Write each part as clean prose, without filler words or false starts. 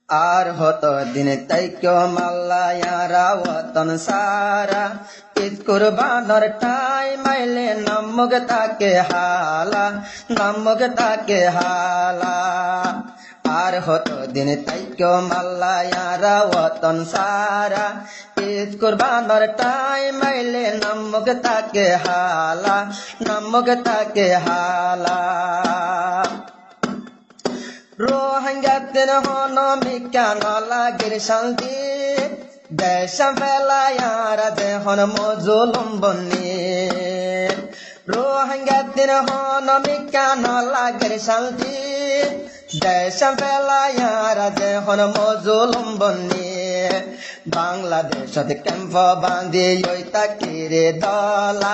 আর হত দিন তাইক্য মাল্লায়ারা ওতন সারা ঈদ কুরবানর টাই মাইলে নমগ তাকে হালা আর হত দিন তাইক্য মাল্লায়ারা ওতন সারা ঈদ কুরবানর টাই মাইলে নমগ তাকে হালা রোহিঙ্গাদের হনমিকা নলাগির শান্তি দেশম ফেলায়ারা দেহন মজুলুম বন্নি রোহিঙ্গাদের হনমিকা নলাগির শান্তি দেশম ফেলায়ারা দেহন মজুলুম বন্নি বাংলাদেশত ক্যাম্প বাঁধি ওই তাকিরে দলা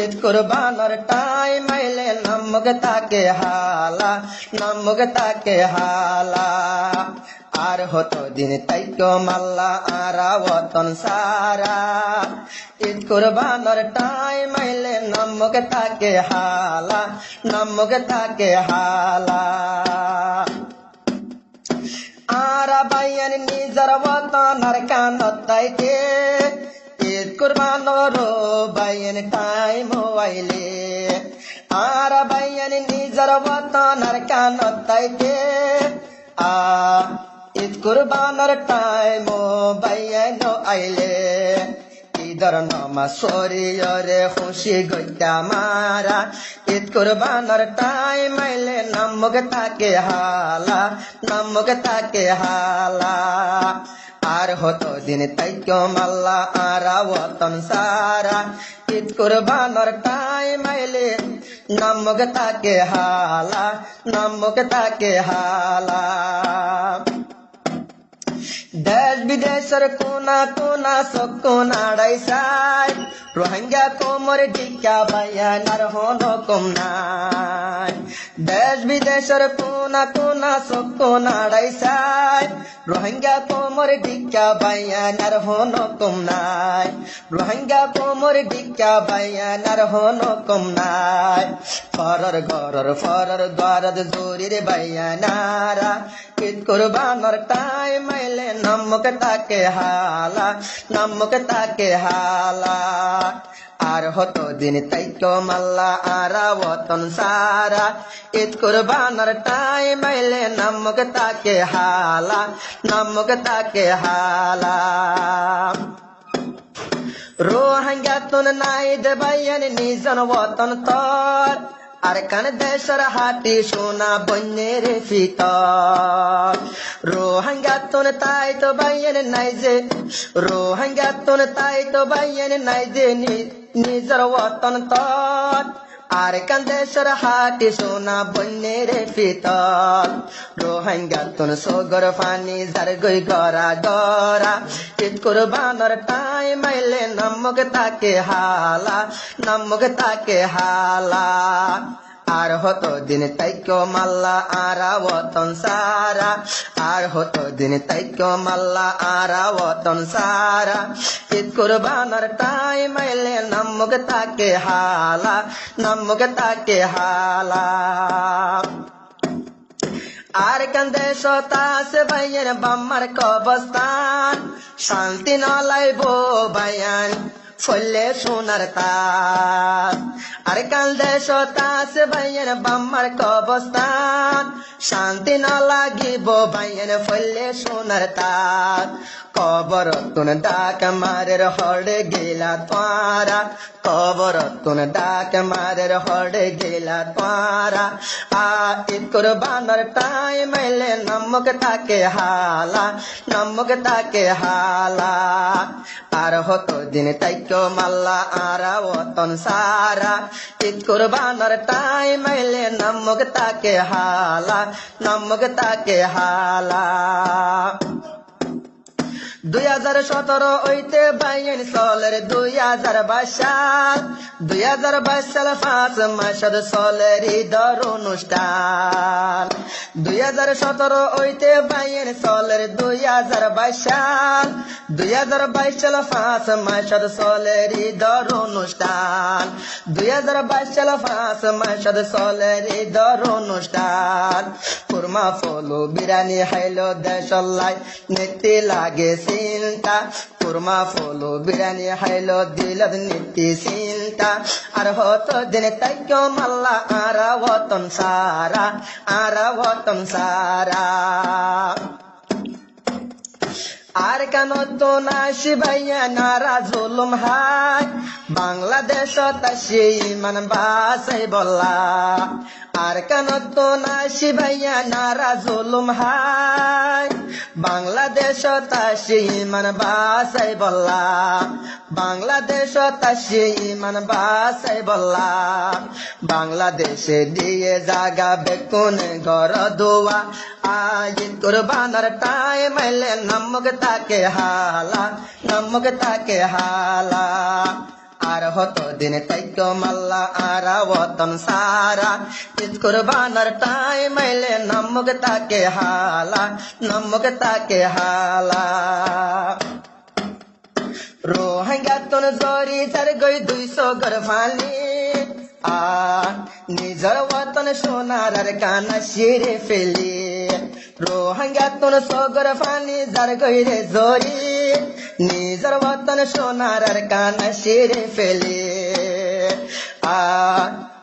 ঈদ কুরবানর টাই মাইলে নমগ তাকে হালা আর হতো দিন তাইক্য মাল্লা আরা ওতন সারা ঈদ কুরবানর টাই মাইলে নমগ তাকে হালা আরা বাইয়ান নিজর ওতনার কানতাইতে ঈদ কুরবানর বাইয়ান টাইম আইলে আরা বাইয়ান নিজর ওতনার কানতাইতে ঈদ কুরবানর টাইম বাইয়ান আইলে ঈদর নামাজ শরীয়রে খুশি গইতা মারা ঈদ কুরবানর টাইম আইলে নমগ তাকে হালা আর হতো দিন তাইক্য মাল্লা আরা ওতন সারা ঈদ কুরবানর টাইম আইলে নমগ তাকে হালা দেশ বিদেশের কোনা কোনা সকোন আড়াইশাই রোহিঙ্গা কোমর টিকা বায়ানার হন কম নাই দেশ বিদেশের কোনা কোনা সকোন আড়াইশাই রোহিঙ্গা কোমর টিকা বায়ানার হন কম নাই রোহিঙ্গা কোমর টিকা বায়ানার হন কম নাই ফরর ঘরর ফরর দ্বারদ জোরির বায়ানারা ঈদ কুরবানর টাইম আইলে নমগ তাকে হালা আর হতো দিন তাইক্য মাল্লা আরা ওতন সারা ঈদ কুরবানর টাইম আইলে নমগ তাকে হালা রোহিঙ্গা তুন নাই দেবাইয়ান নিজন ওতন তর আর কান দেশর হাটি সোনা বন্যের ফিতর রোহিঙ্গা তুন তাই তো বাইয়েন নাই যে রোহিঙ্গা তুন তাই তো বাইয়েন নাই যে নিজর ওতন তর আর কান দেশর হাটি সোনা বন্যের ফিতর রোহিঙ্গা তুন সগর ফানি জার গই গরা গরা ঈদ কুরবানর টাইম আইলে নমগ তাকে হালা আর হতো দিন তাইক্য মাল্লা আরা ওতন সারা আর হতো দিন তাইক্য মাল্লা আরা ওতন সারা ঈদ কুরবানর টাইম আইলে নমগ তাকে হালা আর কান্দে সতাসে বাইয়ের বাম্মার কবস্থান শান্তি নলাইব বায়ান ফলে সোনার তার আর কান্দে সতাসে বাইয়ের বাম্মার কবস্থান শান্তি ন লাগিব বাইয়ের ফলে সোনার তার কবর তুন ডাক মারের হড়ে গেলা তারা কবর তুন ডাক মারের হড়ে গেলা তারা ঈদ কুরবানর টাইম আইলে নমগ তাকে হালা আর হতো দিন তাইক্য মাল্লা আরা ওতন সারা ঈদ কুরবানর টাইম আইলে নমগ তাকে হালা 2017 হইতে বাইন চলের 2022 সাল 2022 সাল 5 মাসের চলের ঈদের অনুষ্ঠান 2017 হইতে বাইন চলের 2022 সাল 2022 সাল 5 মাসের চলের ঈদের অনুষ্ঠান 2022 সাল 5 মাসের চলের ঈদের অনুষ্ঠান কুরমা ফলো বিরানি হাইলো দেশলাই নীতি লাগে চিন্তা কুরমা ফলো বিরানি হাইলো দিলত নীতি চিন্তা আর হতো দিন তাইক মাল্লা আরা ওতন সারা আর কেন তো না শিবাইয়া নারা জুলুম হাই বাংলাদেশ তাসি ইমান বাসাই বল্লা আর কেন তো না শিবাইয়া নারা জুলুম হাই বাংলাদেশ তাসি ইমান বাসাই বল্লা বাংলাদেশ তাসি ইমান বাসাই বল্লা বাংলাদেশে দিয়ে জাগা বেকুন ঘর দোয়া আইন কুরবানার টাইম আইলে নমক তাকে হালা আর হতো দিন তাইক মাল্লা আরা ওতন সারা ঈদ কুরবানার টাইম আইলে নমক তাকে হালা রোহিঙ্গা তন জরি চার গই 200 ঘর ফালি নিজর ওতন সোনার কানা শিরে ফেলি রোহিঙ্গা তন সগর ফানি যার গইরে জরি নিজর ওতন সোনার কানা শিরে ফেলি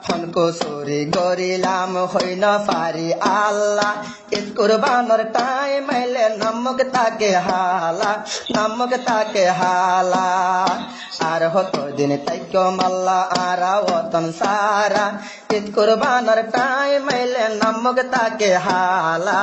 খনকো চুরি গরিলাম হই না পারি আল্লাহ ঈদ কুরবানোর টাইম আইলে নমক তাকে হালা আর হতো দিন তাইক মাল্লা আরা ওতন সারা ঈদ কুরবানোর টাইম আইলে নমক তাকে হালা